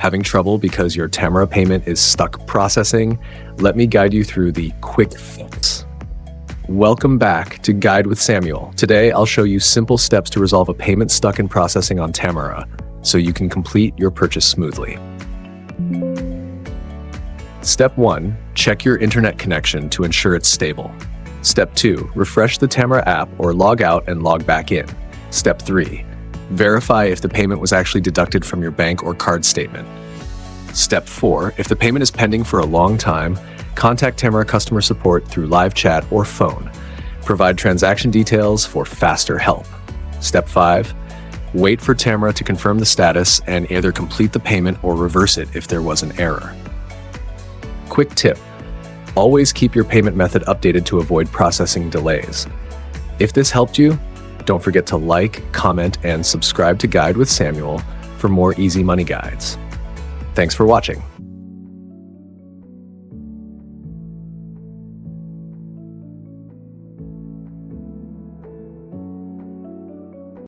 Having trouble because your Tamara payment is stuck processing? Let me guide you through the quick fix. Welcome back to Guide with Samuel. Today, I'll show you simple steps to resolve a payment stuck in processing on Tamara so you can complete your purchase smoothly. Step 1. Check your internet connection to ensure it's stable. Step 2. Refresh the Tamara app or log out and log back in. Step 3. Verify if the payment was actually deducted from your bank or card statement. Step 4. If the payment is pending for a long time, contact Tamara customer support through live chat or phone. Provide transaction details for faster help. Step 5. Wait for Tamara to confirm the status and either complete the payment or reverse it if there was an error. Quick tip: always keep your payment method updated to avoid processing delays. If this helped you, don't forget to like, comment, and subscribe to Guide with Samuel for more easy money guides. Thanks for watching.